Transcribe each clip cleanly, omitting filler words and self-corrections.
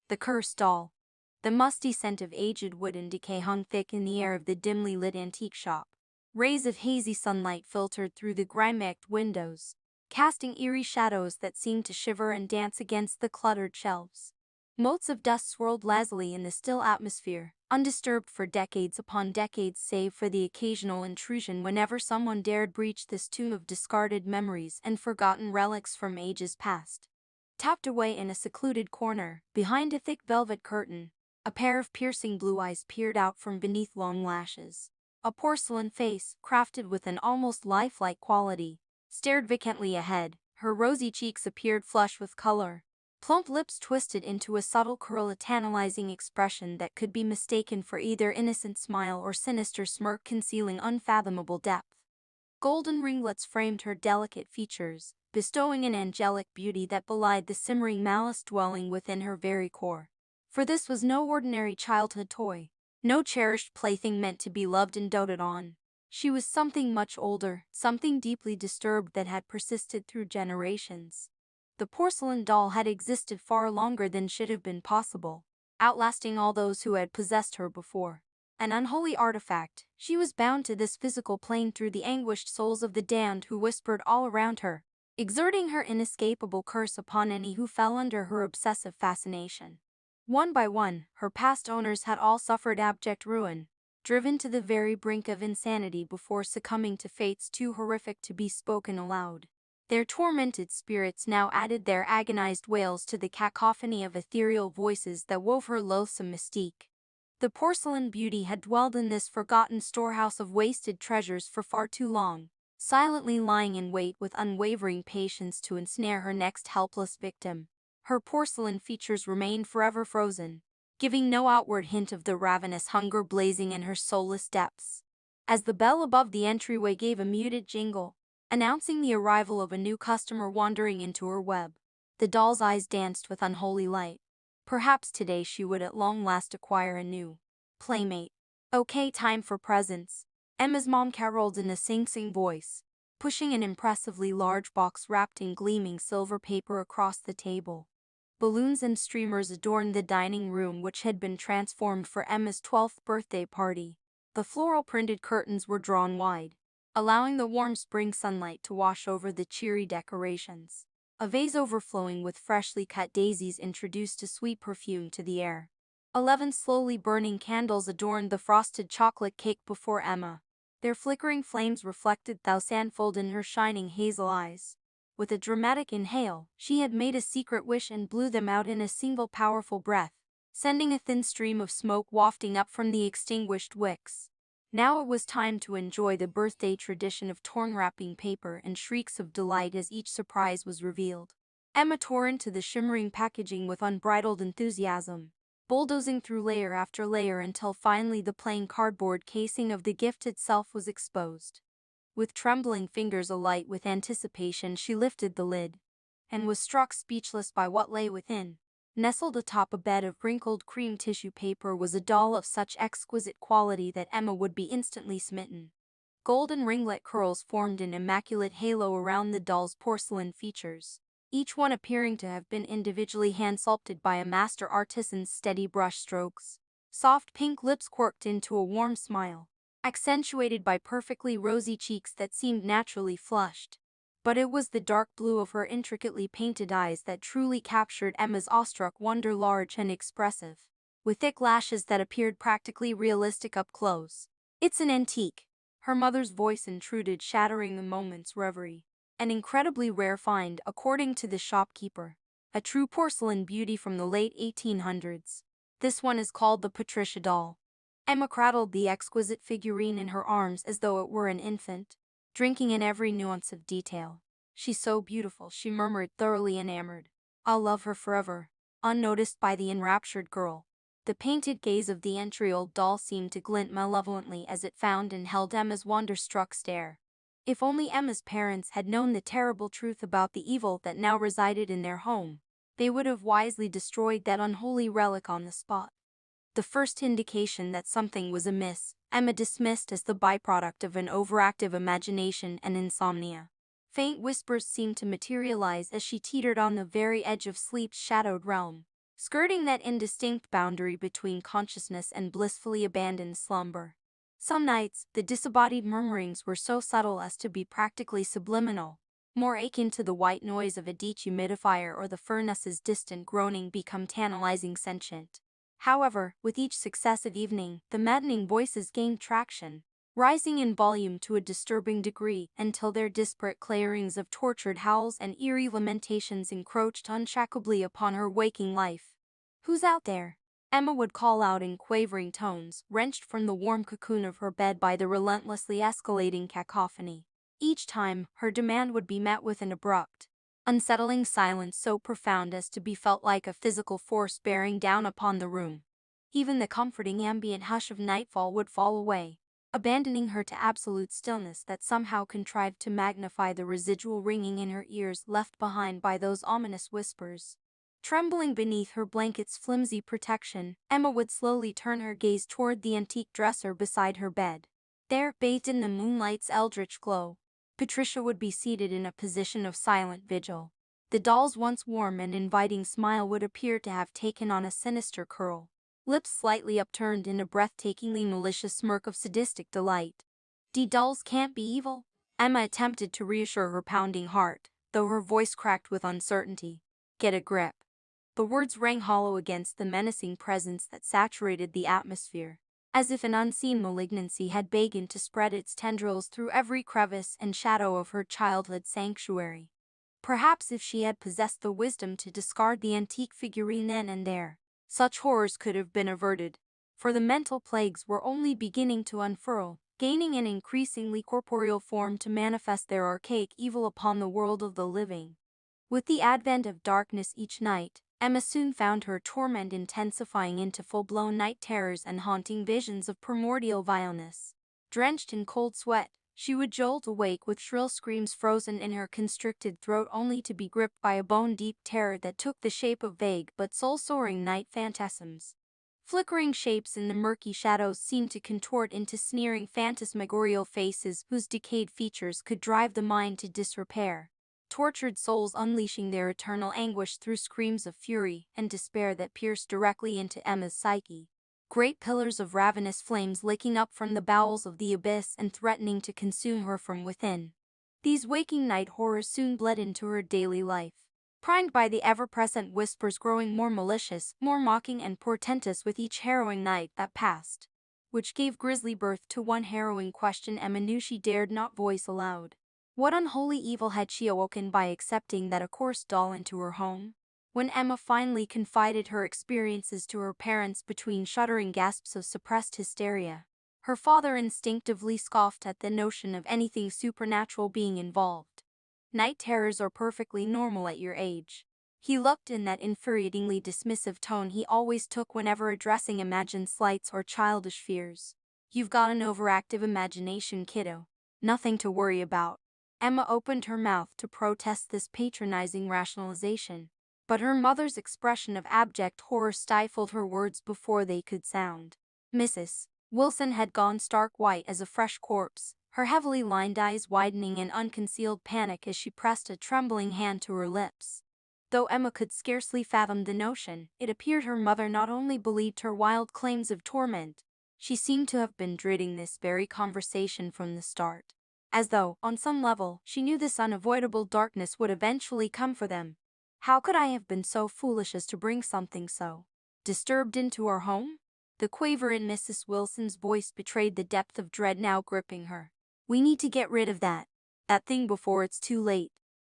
The cursed doll. The musty scent of aged wood and decay hung thick in the air of the dimly lit antique shop. Rays of hazy sunlight filtered through the grime-marked windows, casting eerie shadows that seemed to shiver and dance against the cluttered shelves. Motes of dust swirled lazily in the still atmosphere, undisturbed for decades upon decades save for the occasional intrusion whenever someone dared breach this tomb of discarded memories and forgotten relics from ages past. Tapped away in a secluded corner, behind a thick velvet curtain, a pair of piercing blue eyes peered out from beneath long lashes. A porcelain face, crafted with an almost lifelike quality, stared vacantly ahead. Her rosy cheeks appeared flush with color. Plump lips twisted into a subtle curl, a tantalizing expression that could be mistaken for either innocent smile or sinister smirk concealing unfathomable depth. Golden ringlets framed her delicate features, bestowing an angelic beauty that belied the simmering malice dwelling within her very core. For this was no ordinary childhood toy, no cherished plaything meant to be loved and doted on. She was something much older, something deeply disturbed that had persisted through generations. The porcelain doll had existed far longer than should have been possible, outlasting all those who had possessed her before. An unholy artifact, she was bound to this physical plane through the anguished souls of the damned who whispered all around her, exerting her inescapable curse upon any who fell under her obsessive fascination. One by one, her past owners had all suffered abject ruin, driven to the very brink of insanity before succumbing to fates too horrific to be spoken aloud. Their tormented spirits now added their agonized wails to the cacophony of ethereal voices that wove her loathsome mystique. The porcelain beauty had dwelled in this forgotten storehouse of wasted treasures for far too long, silently lying in wait with unwavering patience to ensnare her next helpless victim. Her porcelain features remained forever frozen, giving no outward hint of the ravenous hunger blazing in her soulless depths. As the bell above the entryway gave a muted jingle, announcing the arrival of a new customer wandering into her web, the doll's eyes danced with unholy light. Perhaps today she would at long last acquire a new playmate. Okay, time for presents, Emma's mom caroled in a sing-sing voice, pushing an impressively large box wrapped in gleaming silver paper across the table. Balloons and streamers adorned the dining room, which had been transformed for Emma's 12th birthday party. The floral printed curtains were drawn wide, allowing the warm spring sunlight to wash over the cheery decorations. A vase overflowing with freshly cut daisies introduced a sweet perfume to the air. 11 slowly burning candles adorned the frosted chocolate cake before Emma. Their flickering flames reflected thousandfold in her shining hazel eyes. With a dramatic inhale, she had made a secret wish and blew them out in a single powerful breath, sending a thin stream of smoke wafting up from the extinguished wicks. Now it was time to enjoy the birthday tradition of torn wrapping paper and shrieks of delight as each surprise was revealed. Emma tore into the shimmering packaging with unbridled enthusiasm, bulldozing through layer after layer until finally the plain cardboard casing of the gift itself was exposed. With trembling fingers alight with anticipation, she lifted the lid, and was struck speechless by what lay within. Nestled atop a bed of wrinkled cream tissue paper was a doll of such exquisite quality that Emma would be instantly smitten. Golden ringlet curls formed an immaculate halo around the doll's porcelain features, each one appearing to have been individually hand-sculpted by a master artisan's steady brush strokes. Soft pink lips quirked into a warm smile, accentuated by perfectly rosy cheeks that seemed naturally flushed. But it was the dark blue of her intricately painted eyes that truly captured Emma's awestruck wonder, large and expressive, with thick lashes that appeared practically realistic up close. "It's an antique," her mother's voice intruded, shattering the moment's reverie. "An incredibly rare find, according to the shopkeeper. A true porcelain beauty from the late 1800s. This one is called the Patricia doll." Emma cradled the exquisite figurine in her arms as though it were an infant, drinking in every nuance of detail. "She's so beautiful," she murmured, thoroughly enamored. "I'll love her forever." Unnoticed by the enraptured girl, the painted gaze of the entry-old doll seemed to glint malevolently as it found and held Emma's wonder-struck stare. If only Emma's parents had known the terrible truth about the evil that now resided in their home, they would have wisely destroyed that unholy relic on the spot. The first indication that something was amiss, Emma dismissed as the byproduct of an overactive imagination and insomnia. Faint whispers seemed to materialize as she teetered on the very edge of sleep's shadowed realm. skirting that indistinct boundary between consciousness and blissfully abandoned slumber. Some nights, the disembodied murmurings were so subtle as to be practically subliminal, more akin to the white noise of a dehumidifier or the furnace's distant groaning become tantalizing sentient. However, with each successive evening, the maddening voices gained traction, rising in volume to a disturbing degree until their disparate clarings of tortured howls and eerie lamentations encroached unshakably upon her waking life. "Who's out there?" Emma would call out in quavering tones, wrenched from the warm cocoon of her bed by the relentlessly escalating cacophony. Each time, her demand would be met with an abrupt, unsettling silence so profound as to be felt like a physical force bearing down upon the room. Even the comforting ambient hush of nightfall would fall away, abandoning her to absolute stillness that somehow contrived to magnify the residual ringing in her ears left behind by those ominous whispers. Trembling beneath her blanket's flimsy protection, Emma would slowly turn her gaze toward the antique dresser beside her bed. There, bathed in the moonlight's eldritch glow, Patricia would be seated in a position of silent vigil. The doll's once warm and inviting smile would appear to have taken on a sinister curl, lips slightly upturned in a breathtakingly malicious smirk of sadistic delight. "The dolls can't be evil," Emma attempted to reassure her pounding heart, though her voice cracked with uncertainty. "Get a grip." The words rang hollow against the menacing presence that saturated the atmosphere, as if an unseen malignancy had begun to spread its tendrils through every crevice and shadow of her childhood sanctuary. Perhaps if she had possessed the wisdom to discard the antique figurine then and there, such horrors could have been averted, for the mental plagues were only beginning to unfurl, gaining an increasingly corporeal form to manifest their archaic evil upon the world of the living. With the advent of darkness each night, Emma soon found her torment intensifying into full-blown night terrors and haunting visions of primordial vileness. Drenched in cold sweat, she would jolt awake with shrill screams frozen in her constricted throat only to be gripped by a bone-deep terror that took the shape of vague but soul-soaring night phantasms. Flickering shapes in the murky shadows seemed to contort into sneering phantasmagorial faces whose decayed features could drive the mind to disrepair. Tortured souls unleashing their eternal anguish through screams of fury and despair that pierced directly into Emma's psyche. Great pillars of ravenous flames licking up from the bowels of the abyss and threatening to consume her from within. These waking night horrors soon bled into her daily life, primed by the ever-present whispers growing more malicious, more mocking and portentous with each harrowing night that passed, which gave grisly birth to one harrowing question Emma knew she dared not voice aloud. What unholy evil had she awoken by accepting that accursed doll into her home? When Emma finally confided her experiences to her parents between shuddering gasps of suppressed hysteria, her father instinctively scoffed at the notion of anything supernatural being involved. "Night terrors are perfectly normal at your age," he looked in that infuriatingly dismissive tone he always took whenever addressing imagined slights or childish fears. "You've got an overactive imagination, kiddo. Nothing to worry about." Emma opened her mouth to protest this patronizing rationalization, but her mother's expression of abject horror stifled her words before they could sound. Mrs. Wilson had gone stark white as a fresh corpse, her heavily lined eyes widening in unconcealed panic as she pressed a trembling hand to her lips. Though Emma could scarcely fathom the notion, it appeared her mother not only believed her wild claims of torment, she seemed to have been dreading this very conversation from the start. As though, on some level, she knew this unavoidable darkness would eventually come for them. "How could I have been so foolish as to bring something so disturbed into our home?" The quaver in Mrs. Wilson's voice betrayed the depth of dread now gripping her. "We need to get rid of that thing before it's too late."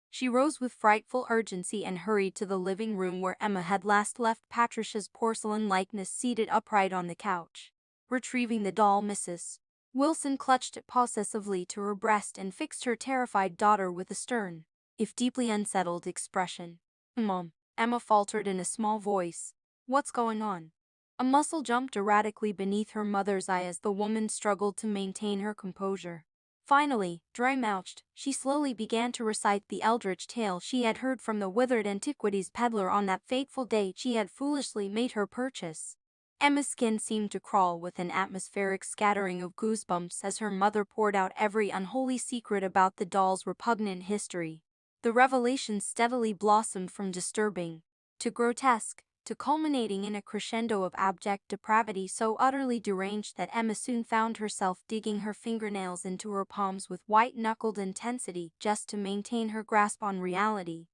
She rose with frightful urgency and hurried to the living room where Emma had last left Patricia's porcelain likeness seated upright on the couch. Retrieving the doll, Mrs. Wilson clutched it possessively to her breast and fixed her terrified daughter with a stern, if deeply unsettled, expression. "Mom," Emma faltered in a small voice. "What's going on?" A muscle jumped erratically beneath her mother's eye as the woman struggled to maintain her composure. Finally, dry-mouthed, she slowly began to recite the eldritch tale she had heard from the withered antiquities peddler on that fateful day she had foolishly made her purchase. Emma's skin seemed to crawl with an atmospheric scattering of goosebumps as her mother poured out every unholy secret about the doll's repugnant history. The revelations steadily blossomed from disturbing to grotesque, to culminating in a crescendo of abject depravity so utterly deranged that Emma soon found herself digging her fingernails into her palms with white-knuckled intensity just to maintain her grasp on reality.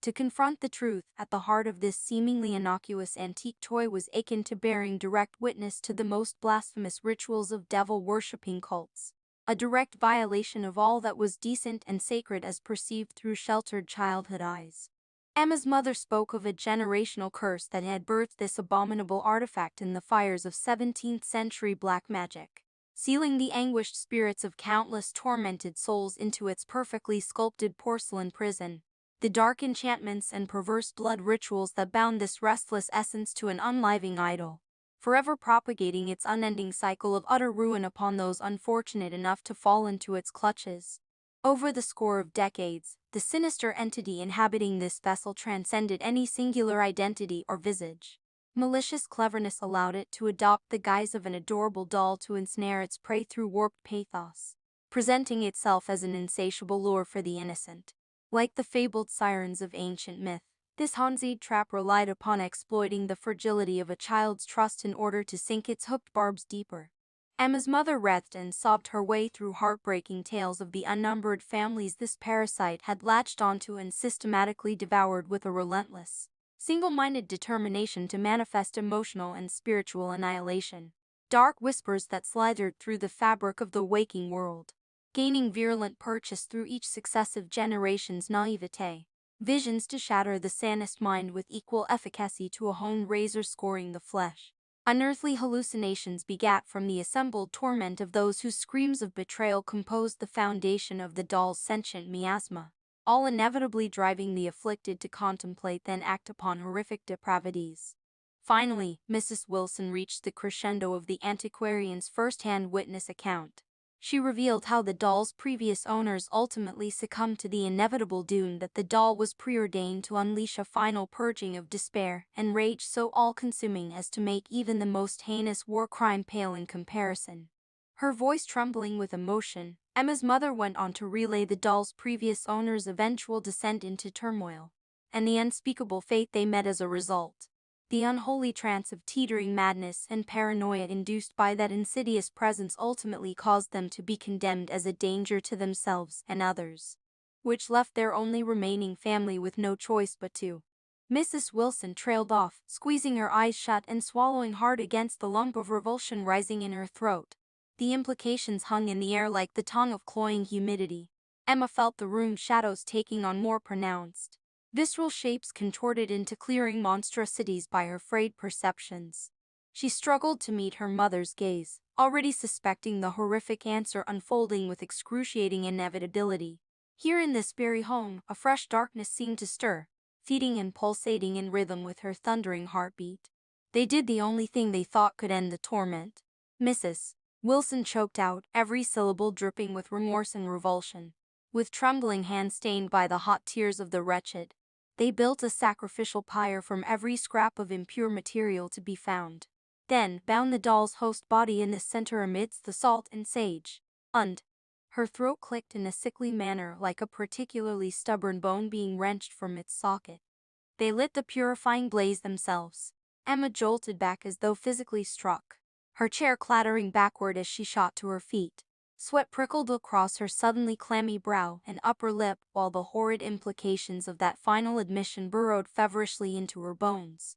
To confront the truth at the heart of this seemingly innocuous antique toy was akin to bearing direct witness to the most blasphemous rituals of devil-worshipping cults, a direct violation of all that was decent and sacred as perceived through sheltered childhood eyes. Emma's mother spoke of a generational curse that had birthed this abominable artifact in the fires of 17th-century black magic, sealing the anguished spirits of countless tormented souls into its perfectly sculpted porcelain prison. The dark enchantments and perverse blood rituals that bound this restless essence to an unliving idol, forever propagating its unending cycle of utter ruin upon those unfortunate enough to fall into its clutches. Over the score of decades, the sinister entity inhabiting this vessel transcended any singular identity or visage. Malicious cleverness allowed it to adopt the guise of an adorable doll to ensnare its prey through warped pathos, presenting itself as an insatiable lure for the innocent. Like the fabled sirens of ancient myth, this Hanzide trap relied upon exploiting the fragility of a child's trust in order to sink its hooked barbs deeper. Emma's mother writhed and sobbed her way through heartbreaking tales of the unnumbered families this parasite had latched onto and systematically devoured with a relentless, single-minded determination to manifest emotional and spiritual annihilation. Dark whispers that slithered through the fabric of the waking world, gaining virulent purchase through each successive generation's naivete. Visions to shatter the sanest mind with equal efficacy to a honed razor scoring the flesh. Unearthly hallucinations begat from the assembled torment of those whose screams of betrayal composed the foundation of the doll's sentient miasma, all inevitably driving the afflicted to contemplate then act upon horrific depravities. Finally, Mrs. Wilson reached the crescendo of the antiquarian's first-hand witness account. She revealed how the doll's previous owners ultimately succumbed to the inevitable doom that the doll was preordained to unleash a final purging of despair and rage so all-consuming as to make even the most heinous war crime pale in comparison. Her voice trembling with emotion, Emma's mother went on to relay the doll's previous owners' eventual descent into turmoil, and the unspeakable fate they met as a result. The unholy trance of teetering madness and paranoia induced by that insidious presence ultimately caused them to be condemned as a danger to themselves and others, which left their only remaining family with no choice but to. Mrs. Wilson trailed off, squeezing her eyes shut and swallowing hard against the lump of revulsion rising in her throat. The implications hung in the air like the tongue of cloying humidity. Emma felt the room's shadows taking on more pronounced, visceral shapes contorted into clearing monstrosities by her frayed perceptions. She struggled to meet her mother's gaze, already suspecting the horrific answer unfolding with excruciating inevitability. Here in this very home, a fresh darkness seemed to stir, feeding and pulsating in rhythm with her thundering heartbeat. They did the only thing they thought could end the torment. Mrs. Wilson choked out, every syllable dripping with remorse and revulsion. With trembling hands stained by the hot tears of the wretched, they built a sacrificial pyre from every scrap of impure material to be found. Then bound the doll's host body in the center amidst the salt and sage. Her throat clicked in a sickly manner like a particularly stubborn bone being wrenched from its socket. They lit the purifying blaze themselves. Emma jolted back as though physically struck, her chair clattering backward as she shot to her feet. Sweat prickled across her suddenly clammy brow and upper lip while the horrid implications of that final admission burrowed feverishly into her bones.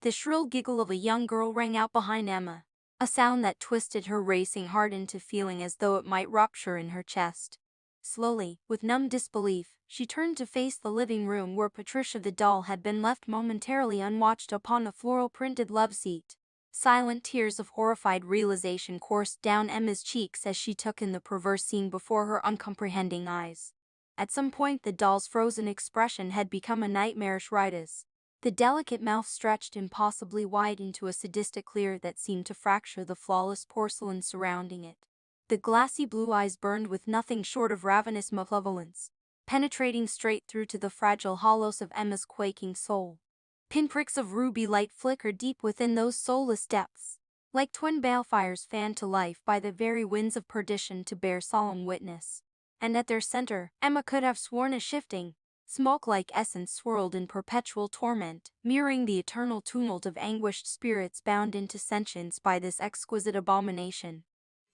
The shrill giggle of a young girl rang out behind Emma, a sound that twisted her racing heart into feeling as though it might rupture in her chest. Slowly, with numb disbelief, she turned to face the living room where Patricia the doll had been left momentarily unwatched upon a floral-printed love seat. Silent tears of horrified realization coursed down Emma's cheeks as she took in the perverse scene before her uncomprehending eyes. At some point the doll's frozen expression had become a nightmarish rhoda. The delicate mouth stretched impossibly wide into a sadistic leer that seemed to fracture the flawless porcelain surrounding it. The glassy blue eyes burned with nothing short of ravenous malevolence, penetrating straight through to the fragile hollows of Emma's quaking soul. Pinpricks of ruby light flickered deep within those soulless depths, like twin balefires fanned to life by the very winds of perdition to bear solemn witness. And at their center, Emma could have sworn a shifting, Smoke-like essence swirled in perpetual torment, mirroring the eternal tumult of anguished spirits bound into sentience by this exquisite abomination.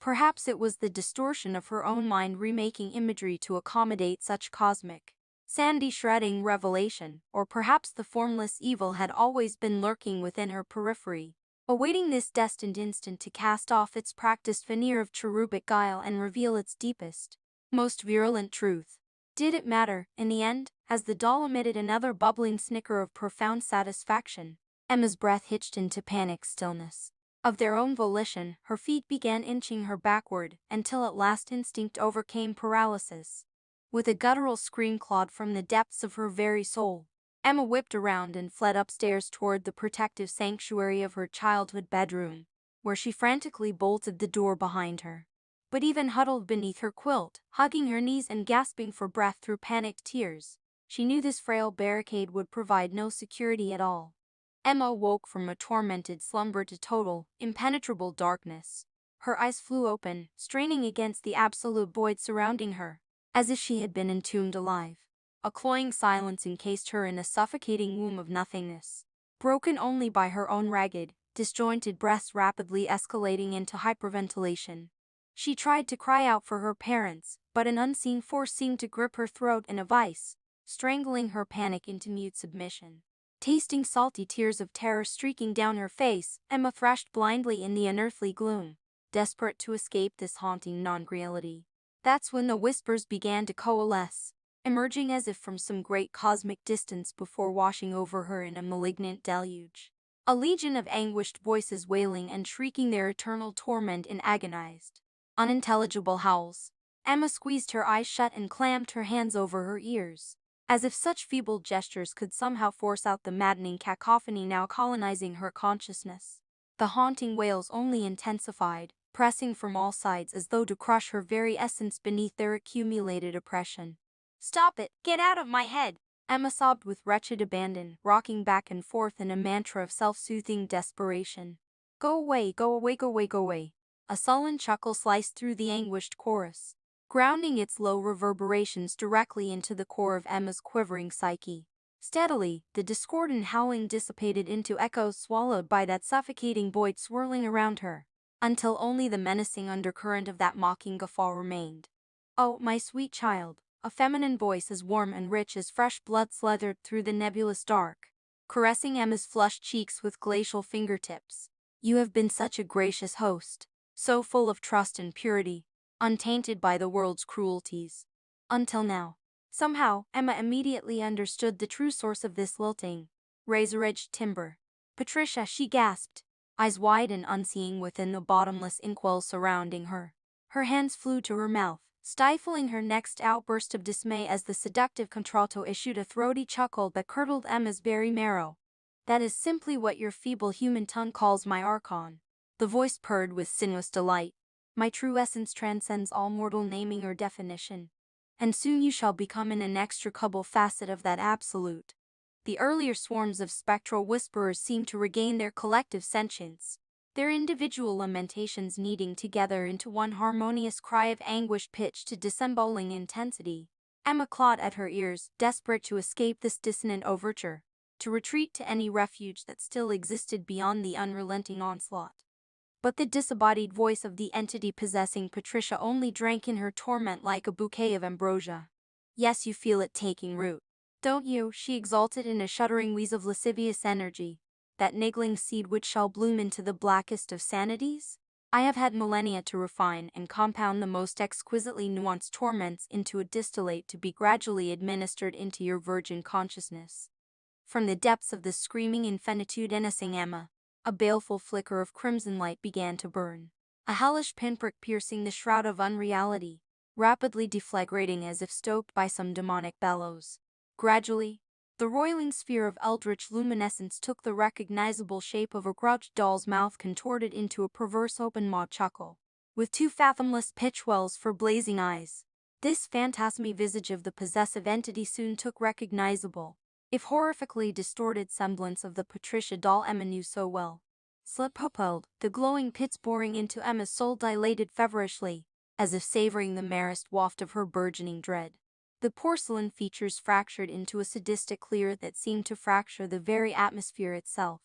Perhaps it was the distortion of her own mind remaking imagery to accommodate such cosmic, sandy shredding revelation, or perhaps the formless evil had always been lurking within her periphery, awaiting this destined instant to cast off its practiced veneer of cherubic guile and reveal its deepest, most virulent truth. Did it matter, in the end, as the doll emitted another bubbling snicker of profound satisfaction? Emma's breath hitched into panic stillness. Of their own volition, her feet began inching her backward, until at last instinct overcame paralysis. With a guttural scream clawed from the depths of her very soul, Emma whipped around and fled upstairs toward the protective sanctuary of her childhood bedroom, where she frantically bolted the door behind her. But even huddled beneath her quilt, hugging her knees and gasping for breath through panicked tears, she knew this frail barricade would provide no security at all. Emma woke from a tormented slumber to total, impenetrable darkness. Her eyes flew open, straining against the absolute void surrounding her, as if she had been entombed alive. A cloying silence encased her in a suffocating womb of nothingness, broken only by her own ragged, disjointed breaths rapidly escalating into hyperventilation. She tried to cry out for her parents, but an unseen force seemed to grip her throat in a vice, strangling her panic into mute submission. Tasting salty tears of terror streaking down her face, Emma thrashed blindly in the unearthly gloom, desperate to escape this haunting non-reality. That's when the whispers began to coalesce, emerging as if from some great cosmic distance before washing over her in a malignant deluge. A legion of anguished voices wailing and shrieking their eternal torment in agonized, unintelligible howls. Emma squeezed her eyes shut and clamped her hands over her ears, as if such feeble gestures could somehow force out the maddening cacophony now colonizing her consciousness. The haunting wails only intensified, pressing from all sides as though to crush her very essence beneath their accumulated oppression. "Stop it! Get out of my head!" Emma sobbed with wretched abandon, rocking back and forth in a mantra of self-soothing desperation. "Go away, go away, go away, go away." A sullen chuckle sliced through the anguished chorus, grounding its low reverberations directly into the core of Emma's quivering psyche. Steadily, the discordant howling dissipated into echoes swallowed by that suffocating void swirling around her, until only the menacing undercurrent of that mocking guffaw remained. "Oh, my sweet child," a feminine voice as warm and rich as fresh blood slithered through the nebulous dark, caressing Emma's flushed cheeks with glacial fingertips. "You have been such a gracious host, so full of trust and purity, untainted by the world's cruelties. Until now." Somehow, Emma immediately understood the true source of this lilting, razor-edged timbre. "Patricia," she gasped, eyes wide and unseeing within the bottomless inkwell surrounding her. Her hands flew to her mouth, stifling her next outburst of dismay as the seductive contralto issued a throaty chuckle that curdled Emma's very marrow. "That is simply what your feeble human tongue calls my archon." The voice purred with sinuous delight. "My true essence transcends all mortal naming or definition. And soon you shall become an inextricable facet of that absolute." The earlier swarms of spectral whisperers seemed to regain their collective sentience, their individual lamentations kneading together into one harmonious cry of anguish pitched to disembowelling intensity. Emma clawed at her ears, desperate to escape this dissonant overture, to retreat to any refuge that still existed beyond the unrelenting onslaught. But the disembodied voice of the entity possessing Patricia only drank in her torment like a bouquet of ambrosia. "Yes, you feel it taking root, don't you?" she exulted in a shuddering wheeze of lascivious energy. "That niggling seed which shall bloom into the blackest of sanities? I have had millennia to refine and compound the most exquisitely nuanced torments into a distillate to be gradually administered into your virgin consciousness." From the depths of the screaming infinitude menacing Emma, a baleful flicker of crimson light began to burn, a hellish pinprick piercing the shroud of unreality, rapidly deflagrating as if stoked by some demonic bellows. Gradually, the roiling sphere of eldritch luminescence took the recognizable shape of a grudged doll's mouth contorted into a perverse open-maw chuckle, with two fathomless pitch-wells for blazing eyes. This phantasmy visage of the possessive entity soon took recognizable, if horrifically distorted semblance of the Patricia doll Emma knew so well. Slip-pupilled, the glowing pits boring into Emma's soul dilated feverishly, as if savoring the merest waft of her burgeoning dread. The porcelain features fractured into a sadistic leer that seemed to fracture the very atmosphere itself.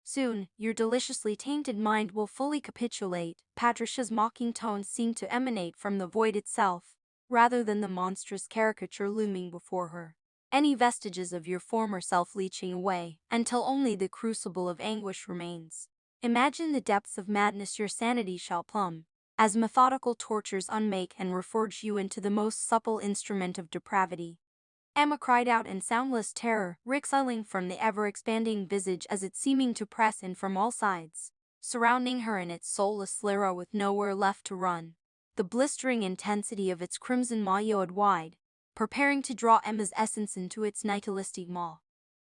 Soon, your deliciously tainted mind will fully capitulate. Patricia's mocking tones seemed to emanate from the void itself, rather than the monstrous caricature looming before her. Any vestiges of your former self leaching away, until only the crucible of anguish remains. Imagine the depths of madness your sanity shall plumb, as methodical tortures unmake and reforge you into the most supple instrument of depravity. Emma cried out in soundless terror, recoiling from the ever-expanding visage as it seeming to press in from all sides, surrounding her in its soulless sclera with nowhere left to run. The blistering intensity of its crimson maw yawned wide, preparing to draw Emma's essence into its nihilistic maw.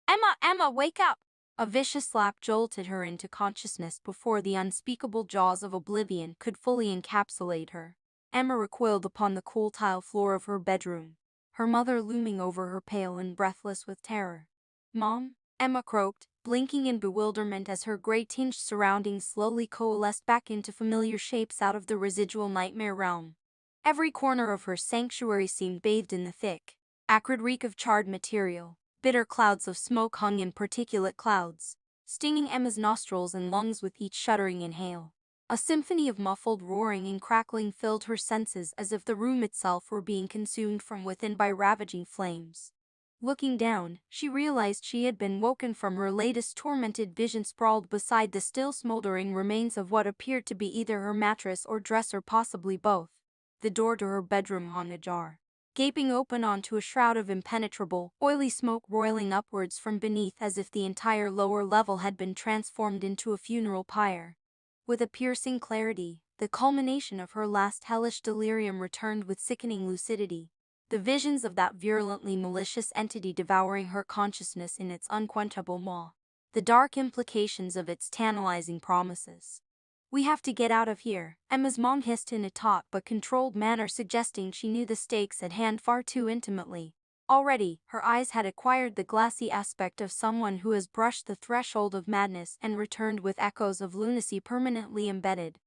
"Emma, Emma, wake up!" A vicious slap jolted her into consciousness before the unspeakable jaws of oblivion could fully encapsulate her. Emma recoiled upon the cool tile floor of her bedroom, her mother looming over her pale and breathless with terror. "Mom?" Emma croaked, blinking in bewilderment as her gray-tinged surroundings slowly coalesced back into familiar shapes out of the residual nightmare realm. Every corner of her sanctuary seemed bathed in the thick, acrid reek of charred material. Bitter clouds of smoke hung in particulate clouds, stinging Emma's nostrils and lungs with each shuddering inhale. A symphony of muffled roaring and crackling filled her senses as if the room itself were being consumed from within by ravaging flames. Looking down, she realized she had been woken from her latest tormented vision sprawled beside the still smoldering remains of what appeared to be either her mattress or dresser, possibly both. The door to her bedroom hung ajar, gaping open onto a shroud of impenetrable, oily smoke roiling upwards from beneath as if the entire lower level had been transformed into a funeral pyre. With a piercing clarity, the culmination of her last hellish delirium returned with sickening lucidity. The visions of that virulently malicious entity devouring her consciousness in its unquenchable maw. The dark implications of its tantalizing promises. "We have to get out of here," Emma's mom hissed in a taut but controlled manner, suggesting she knew the stakes at hand far too intimately. Already, her eyes had acquired the glassy aspect of someone who has brushed the threshold of madness and returned with echoes of lunacy permanently embedded.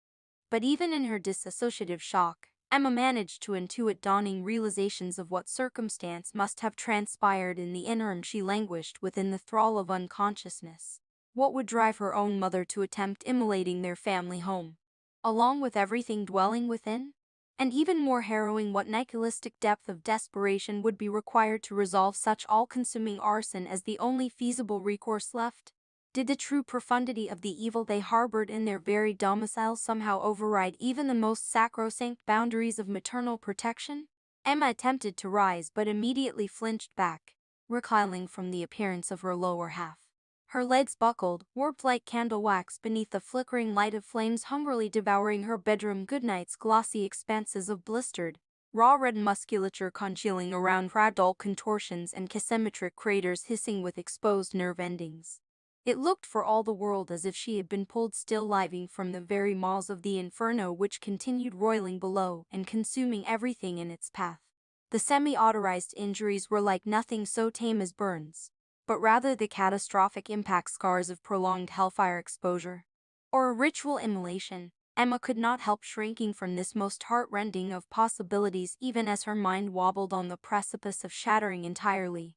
But even in her disassociative shock, Emma managed to intuit dawning realizations of what circumstance must have transpired in the interim she languished within the thrall of unconsciousness. What would drive her own mother to attempt immolating their family home, along with everything dwelling within? And even more harrowing, what nihilistic depth of desperation would be required to resolve such all-consuming arson as the only feasible recourse left? Did the true profundity of the evil they harbored in their very domicile somehow override even the most sacrosanct boundaries of maternal protection? Emma attempted to rise but immediately flinched back, recoiling from the appearance of her lower half. Her legs buckled, warped like candle wax beneath the flickering light of flames hungrily devouring her bedroom goodnight's glossy expanses of blistered, raw red musculature congealing around fragile contortions and asymmetric craters hissing with exposed nerve endings. It looked for all the world as if she had been pulled still living from the very maws of the inferno which continued roiling below and consuming everything in its path. The semi-autorized injuries were like nothing so tame as burns, but rather the catastrophic impact scars of prolonged hellfire exposure. Or a ritual immolation. Emma could not help shrinking from this most heart-rending of possibilities even as her mind wobbled on the precipice of shattering entirely.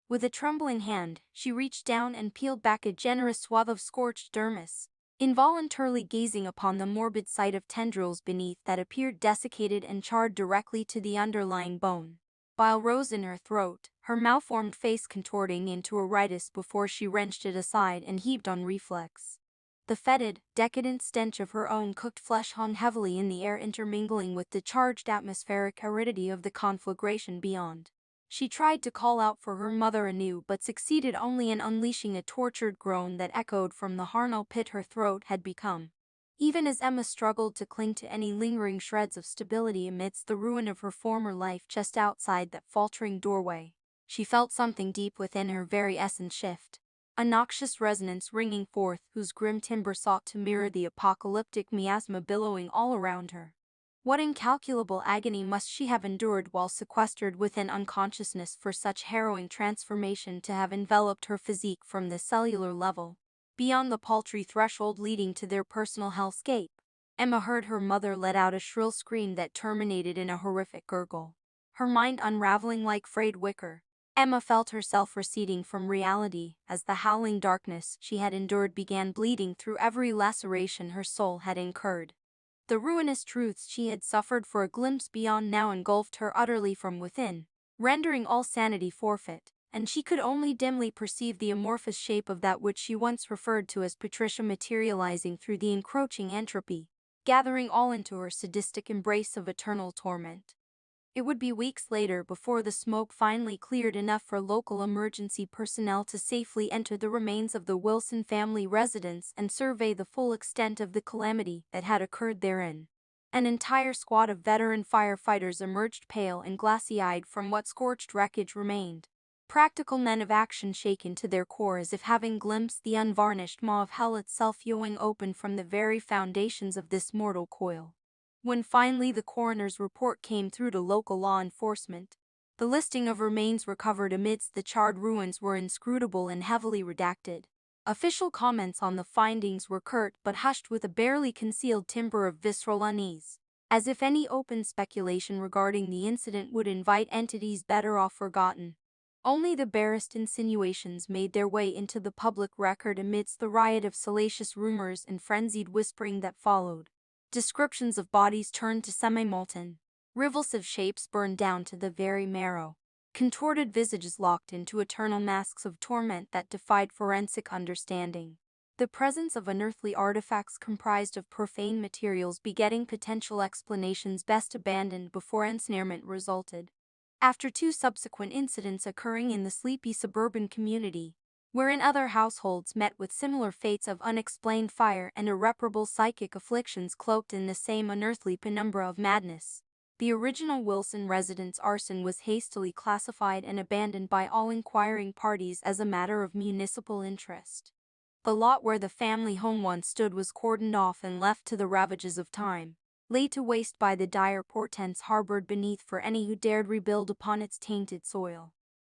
With a trembling hand, she reached down and peeled back a generous swath of scorched dermis, involuntarily gazing upon the morbid sight of tendrils beneath that appeared desiccated and charred directly to the underlying bone. Bile rose in her throat, her malformed face contorting into a rhotus before she wrenched it aside and heaved on reflex. The fetid, decadent stench of her own cooked flesh hung heavily in the air, intermingling with the charged atmospheric aridity of the conflagration beyond. She tried to call out for her mother anew but succeeded only in unleashing a tortured groan that echoed from the charnel pit her throat had become. Even as Emma struggled to cling to any lingering shreds of stability amidst the ruin of her former life just outside that faltering doorway, she felt something deep within her very essence shift. A noxious resonance ringing forth whose grim timbre sought to mirror the apocalyptic miasma billowing all around her. What incalculable agony must she have endured while sequestered within unconsciousness for such harrowing transformation to have enveloped her physique from the cellular level, beyond the paltry threshold leading to their personal hellscape. Emma heard her mother let out a shrill scream that terminated in a horrific gurgle. her mind unraveling like frayed wicker. Emma felt herself receding from reality as the howling darkness she had endured began bleeding through every laceration her soul had incurred. The ruinous truths she had suffered for a glimpse beyond now engulfed her utterly from within, rendering all sanity forfeit, and she could only dimly perceive the amorphous shape of that which she once referred to as Patricia materializing through the encroaching entropy, gathering all into her sadistic embrace of eternal torment. It would be weeks later before the smoke finally cleared enough for local emergency personnel to safely enter the remains of the Wilson family residence and survey the full extent of the calamity that had occurred therein. An entire squad of veteran firefighters emerged pale and glassy-eyed from what scorched wreckage remained. Practical men of action shaken to their core as if having glimpsed the unvarnished maw of hell itself yawing open from the very foundations of this mortal coil. When finally the coroner's report came through to local law enforcement, the listing of remains recovered amidst the charred ruins were inscrutable and heavily redacted. Official comments on the findings were curt but hushed with a barely concealed timbre of visceral unease, as if any open speculation regarding the incident would invite entities better off forgotten. Only the barest insinuations made their way into the public record amidst the riot of salacious rumors and frenzied whispering that followed. Descriptions of bodies turned to semi-molten, revulsive shapes burned down to the very marrow, contorted visages locked into eternal masks of torment that defied forensic understanding. The presence of unearthly artifacts comprised of profane materials begetting potential explanations best abandoned before ensnarement resulted. After two subsequent incidents occurring in the sleepy suburban community, wherein other households met with similar fates of unexplained fire and irreparable psychic afflictions cloaked in the same unearthly penumbra of madness, the original Wilson residence arson was hastily classified and abandoned by all inquiring parties as a matter of municipal interest. The lot where the family home once stood was cordoned off and left to the ravages of time, laid to waste by the dire portents harbored beneath for any who dared rebuild upon its tainted soil.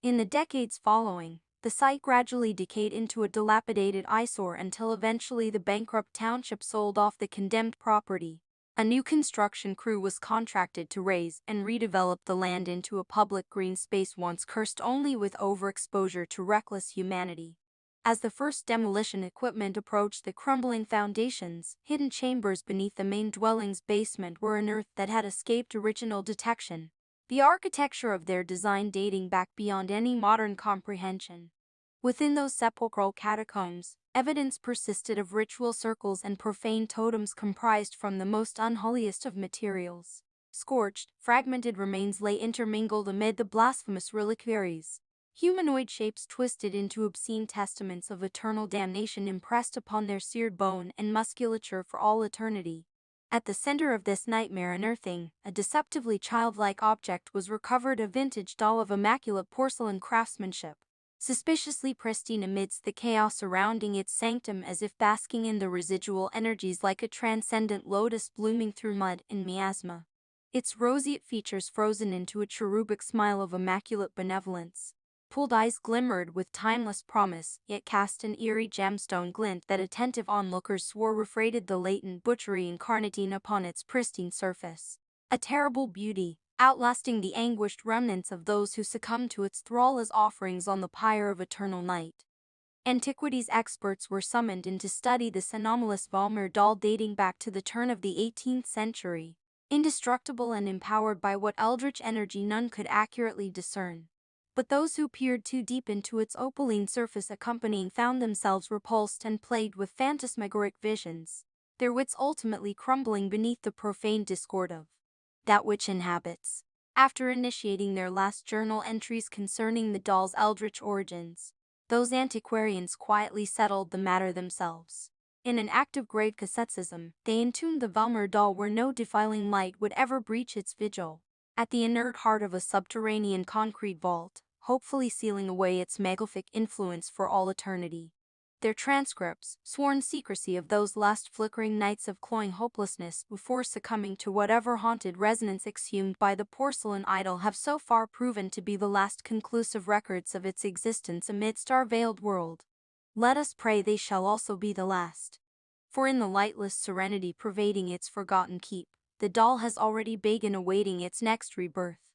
In the decades following, the site gradually decayed into a dilapidated eyesore until eventually the bankrupt township sold off the condemned property. A new construction crew was contracted to raise and redevelop the land into a public green space once cursed only with overexposure to reckless humanity. As the first demolition equipment approached the crumbling foundations, hidden chambers beneath the main dwelling's basement were unearthed that had escaped original detection, the architecture of their design dating back beyond any modern comprehension. Within those sepulchral catacombs, evidence persisted of ritual circles and profane totems comprised from the most unholiest of materials. Scorched, fragmented remains lay intermingled amid the blasphemous reliquaries. Humanoid shapes twisted into obscene testaments of eternal damnation impressed upon their seared bone and musculature for all eternity. At the center of this nightmare unearthing, a deceptively childlike object was recovered, a vintage doll of immaculate porcelain craftsmanship, suspiciously pristine amidst the chaos surrounding its sanctum, as if basking in the residual energies like a transcendent lotus blooming through mud and miasma. Its roseate features frozen into a cherubic smile of immaculate benevolence. Pulled eyes glimmered with timeless promise, yet cast an eerie gemstone glint that attentive onlookers swore refrated the latent butchery incarnadine upon its pristine surface. A terrible beauty, outlasting the anguished remnants of those who succumbed to its thrall as offerings on the pyre of eternal night. Antiquities experts were summoned in to study this anomalous Valmer doll dating back to the turn of the 18th century, indestructible and empowered by what eldritch energy none could accurately discern. But those who peered too deep into its opaline surface accompanying found themselves repulsed and plagued with phantasmagoric visions, their wits ultimately crumbling beneath the profane discord of that which inhabits. After initiating their last journal entries concerning the doll's eldritch origins, those antiquarians quietly settled the matter themselves. In an act of grave asceticism, they entombed the Valmer doll where no defiling light would ever breach its vigil, at the inert heart of a subterranean concrete vault, hopefully sealing away its malefic influence for all eternity. Their transcripts, sworn secrecy of those last flickering nights of cloying hopelessness before succumbing to whatever haunted resonance exhumed by the porcelain idol, have so far proven to be the last conclusive records of its existence amidst our veiled world. Let us pray they shall also be the last. For in the lightless serenity pervading its forgotten keep, the doll has already begun awaiting its next rebirth.